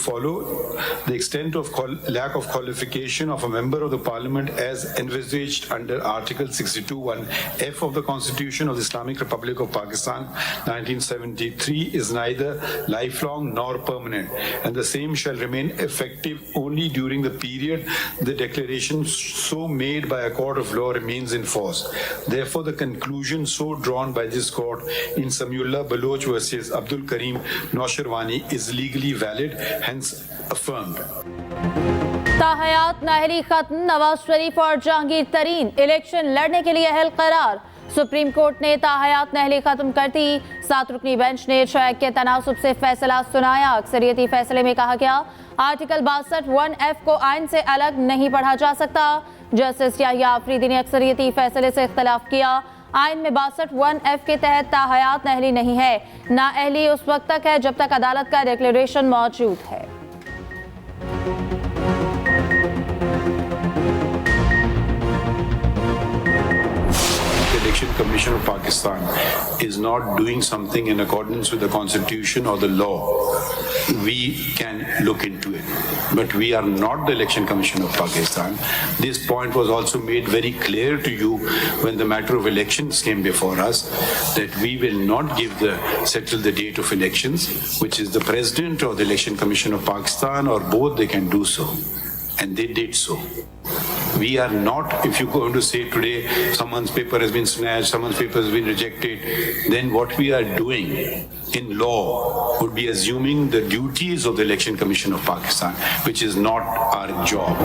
follow the extent of lack of qualification of a member of the parliament as envisaged under Article 62(1)(f) of the Constitution of the Islamic Republic of Pakistan 1973 is neither lifelong nor permanent, and the same shall remain effective only during the period the declaration so made by a court of law remains in force. Therefore, the conclusion so drawn by this court in Samiullah Baloch versus Abdul Karim Naushirwani is legally valid, hence affirmed. ताहयात Nahari खत्म, नवाज शरीफ और जहांगीर तरीन election लड़ने के लिए अहल करार। Supreme court ने ताहयात नाहरी खत्म कर दी। 7 रुकनी बेंच ने शक के तनासुब से फैसला सुनाया। अक्सरियती फैसले में कहा गया आर्टिकल 62(1)(f) को आइन से अलग नहीं पढ़ा जा सकता। जस्टिस याहिया आफरीदी ने अक्सरियती फैसले से इख्तलाफ किया। आइन में 62(1)(f) के तहत ताहयात नाअहली नहीं है। नाअहली उस वक्त तक है जब तक अदालत का डिक्लेरेशन मौजूद है। Election Commission of Pakistan is not doing something in accordance with the Constitution or the law, we can look into it. But we are not the Election Commission of Pakistan. This point was also made very clear to you when the matter of elections came before us, that we will not settle the date of elections, which is the President or the Election Commission of Pakistan, or both they can do so. And they did so. We are not, if you're going to say today someone's paper has been snatched, someone's paper has been rejected, then what we are doing in law would be assuming the duties of the Election Commission of Pakistan, which is not our job.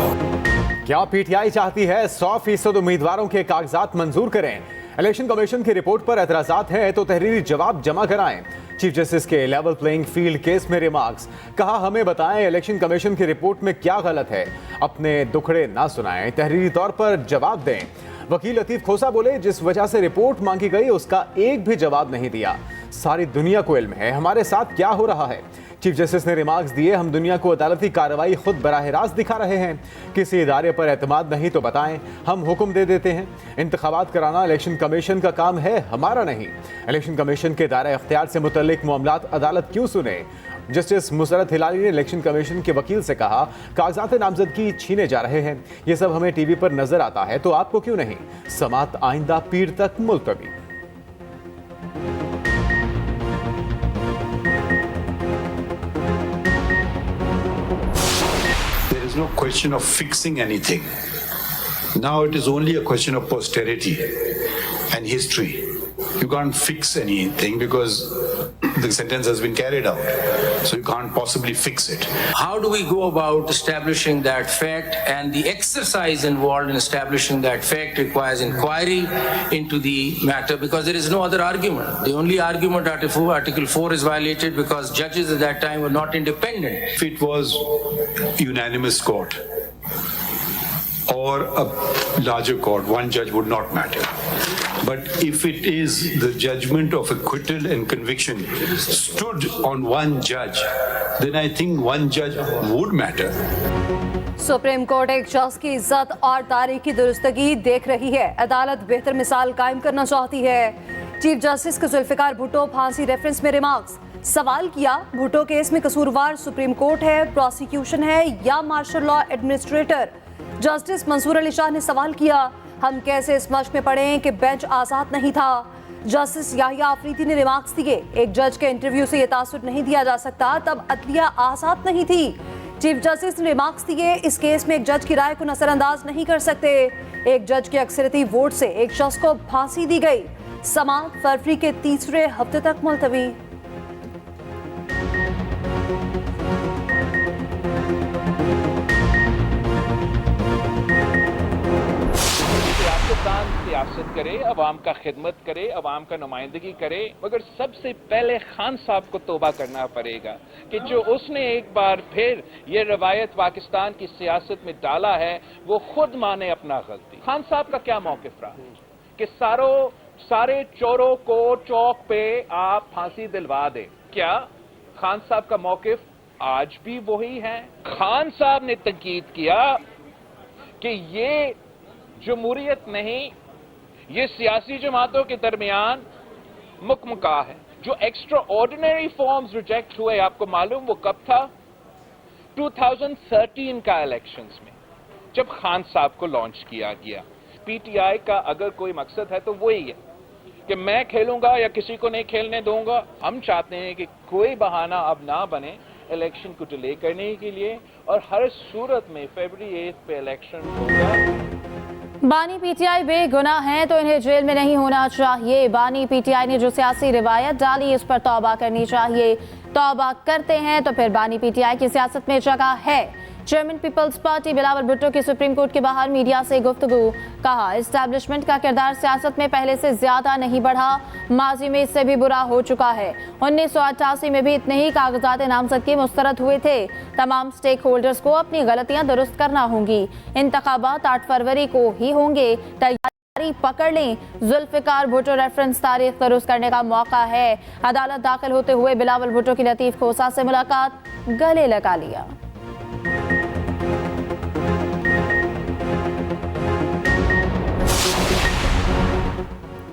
क्या PTI चाहती है 100% उम्मीदवारों के कागजात मंजूर करें? Election commission की report पर एतराजात हैं तो तहरीरी जवाब जमा कराएं। चीफ जस्टिस के लेवल प्लेइंग फील्ड केस में रिमार्क्स। कहा हमें बताएं इलेक्शन कमीशन की रिपोर्ट में क्या गलत है, अपने दुखड़े ना सुनाएं, तहरीरी तौर पर जवाब दें। वकील लतीफ खोसा बोले जिस वजह से रिपोर्ट मांगी गई उसका एक भी जवाब नहीं दिया। सारी दुनिया को इल्म है हमारे साथ क्या हो रहा है। चीफ जस्टिस ने रिमार्क्स दिए हम दुनिया को अदालती कार्रवाई खुद बराह रास्त दिखा रहे हैं। किसी इदारे पर एतमाद नहीं तो बताएं, हम हुक्म दे देते हैं। इंतखाबात कराना इलेक्शन कमीशन का काम है, हमारा नहीं। इलेक्शन कमीशन के दायरा इख्तियार से मुतल्लिक मामलात अदालत क्यों सुने? जस्टिस मुसरत हिलाली ने इलेक्शन कमीशन के वकील से कहा कागजात नामजदगी छीने जा रहे हैं, ये सब हमें टीवी पर नजर आता है तो आपको क्यों नहीं? समात आइंदा पीर तक मुलतवी। No question of fixing anything. Now it is only a question of posterity and history. You can't fix anything because the sentence has been carried out. So you can't possibly fix it. How do we go about establishing that fact? And the exercise involved in establishing that fact requires inquiry into the matter because there is no other argument. The only argument Article 4 is violated because judges at that time were not independent. If it was unanimous court or a larger court, one judge would not matter. But if it is the judgment of acquittal and conviction stood on one judge, then I think one judge would matter. Supreme court एक शख्स की इज्जत और तारीखी दुरुस्तगी देख रही है। अदालत बेहतर मिसाल कायम करना चाहती है। चीफ जस्टिस के जुल्फिकार भुट्टो फांसी रेफरेंस में रिमार्क्स। सवाल किया भुट्टो केस में कसूरवार सुप्रीम कोर्ट है, प्रोसिक्यूशन है या martial law administrator? Justice Mansoor Ali Shah ने सवाल किया हम कैसे इस मश्क में पढ़ें कि बेंच आज़ाद नहीं था? जस्टिस याहिया आफरीदी ने रिमार्क्स दिए एक जज के इंटरव्यू से यह तासुर नहीं दिया जा सकता तब अदलिया आज़ाद नहीं थी। चीफ जस्टिस ने रिमार्क्स दिए इस केस में एक जज की राय को नजरअंदाज नहीं कर सकते। एक जज के अक्सरियती वोट से एक शख्स को फांसी दी गई। समाअत फरवरी के तीसरे हफ्ते तक मुलतवी। सियासत करे, अवाम का खिदमत करे, अवाम का नुमाइंदगी करे, मगर सबसे पहले खान साहब को तौबा करना पड़ेगा कि जो उसने एक बार फिर ये रवायत पाकिस्तान की सियासत में डाला है वो खुद माने अपना गलती। खान साहब का क्या मौकिफ रहा कि सारे चोरों को चौक पे आप फांसी दिलवा दे? क्या खान साहब का मौकिफ आज भी वही है? खान साहब ने तंकीद किया कि ये जमहूरियत नहीं, ये सियासी जमातों के दरमियान मुकमका है। जो एक्स्ट्रा ऑर्डिनरी फॉर्म्स रिजेक्ट हुए आपको मालूम वो कब था? 2013 का इलेक्शंस में जब खान साहब को लॉन्च किया गया, पीटीआई का अगर कोई मकसद है तो वही है कि मैं खेलूंगा या किसी को नहीं खेलने दूंगा। हम चाहते हैं कि कोई बहाना अब ना बने इलेक्शन को डिले करने के लिए, और हर सूरत में फरवरी 8 पे इलेक्शन होगा। बानी पीटीआई बेगुनाह हैं तो इन्हें जेल में नहीं होना चाहिए। बानी पीटीआई ने जो सियासी रिवायत डाली इस पर तौबा करनी चाहिए। तौबा करते हैं तो फिर बानी पीटीआई की सियासत में जगह है। Chairman Peoples Party Bilawal Bhutto की सुप्रीम कोर्ट के बाहर मीडिया से गुफ्तगू, कहा एस्टैब्लिशमेंट का किरदार सियासत में पहले से ज्यादा नहीं बढ़ा, माजी में इससे भी बुरा हो चुका है। 1988 में भी इतने ही कागजात नामजदगी मुस्तरद हुए थे। तमाम स्टेक होल्डर्स को अपनी गलतियां दुरुस्त करना होंगी। इंतखाबात 8 फरवरी को ही होंगे, तैयारी पकड़ लें। जुल्फिकार भुट्टो रेफरेंस तारीख दुरुस्त करने का मौका है। अदालत दाखिल होते हुए बिलावल भुट्टो की लतीफ खोसा से मुलाकात, गले लगा लिया।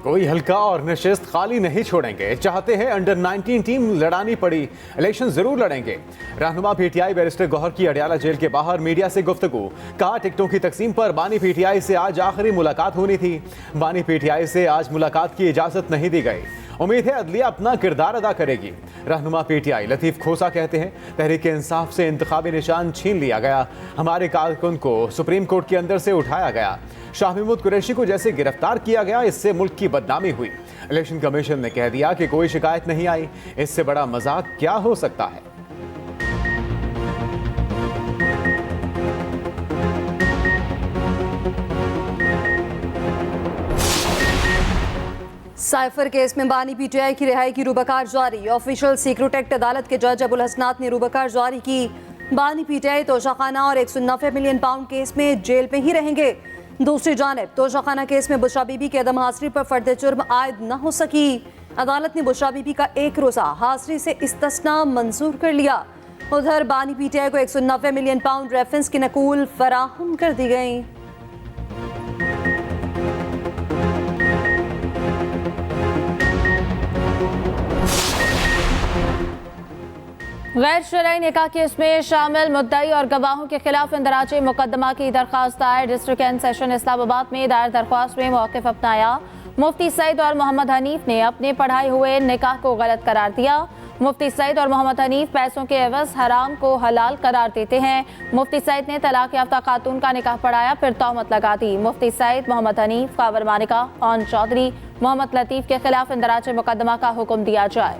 कोई हल्का और नशिस्त खाली नहीं छोड़ेंगे। चाहते हैं अंडर 19 टीम लड़ानी पड़ी, इलेक्शन जरूर लड़ेंगे। रहनुमा पीटीआई बैरिस्टर गौहर की अडियाला जेल के बाहर मीडिया से गुफ्तगू, कहा टिकटों की तकसीम पर बानी पीटीआई से आज आखिरी मुलाकात होनी थी। बानी पीटीआई से आज मुलाकात की इजाजत नहीं दी गई। उम्मीद है अदलिया अपना किरदार अदा करेगी। रहनुमा पीटीआई लतीफ खोसा कहते हैं तहरीक इंसाफ से इंतखाबी निशान छीन लिया गया, हमारे कारकुन को सुप्रीम कोर्ट के अंदर से उठाया गया, शाह महमूद कुरैशी को जैसे गिरफ्तार किया गया, इससे मुल्क की बदनामी हुई। इलेक्शन कमीशन ने कह दिया कि कोई शिकायत नहीं आई, इससे बड़ा मजाक क्या हो सकता है। साइफर केस में बानी पीटीआई की रिहाई की रूबकार जारी। ऑफिशियल सीक्रेट एक्ट अदालत के जज अबुल हसनात ने रूबकार जारी की। बानी पीटीआई तोशाखाना और 190 मिलियन पाउंड केस में जेल में ही रहेंगे। दूसरी जानिब तोशाखाना केस में बुशरा बीबी की अदम हाजिरी पर फर्द जुर्म आयद न हो सकी। अदालत ने बुशरा बीबी का 1 रोजा हाजिरी से इस्तिस्ना मंजूर कर लिया। उधर बानी पीटीआई को 190 मिलियन पाउंड रेफरेंस की नकूल फराहम कर दी गई। गैर शरई निकाह केस में शामिल मुद्दई और गवाहों के खिलाफ इंदराज मुकदमा की दरख्वास्त दायर। डिस्ट्रिक्ट एंड सेशन इस्लामाबाद में दायर दरख्वास्त में मौक़िफ़ अपनाया। मुफ्ती सईद और मोहम्मद हनीफ ने अपने पढ़ाए हुए निकाह को गलत करार दिया। मुफ्ती सईद और मोहम्मद हनीफ पैसों के एवज हराम को हलाल करार देते हैं। मुफ्ती सईद ने तलाक याफ्ता खातून का निकाह पढ़ाया, फिर तोहमत लगा दी। मुफ्ती सईद, मोहम्मद हनीफ, कावर मानिका, ऑन चौधरी, मोहम्मद लतीफ़ के खिलाफ इंदराज मुकदमा का हुक्म दिया जाए।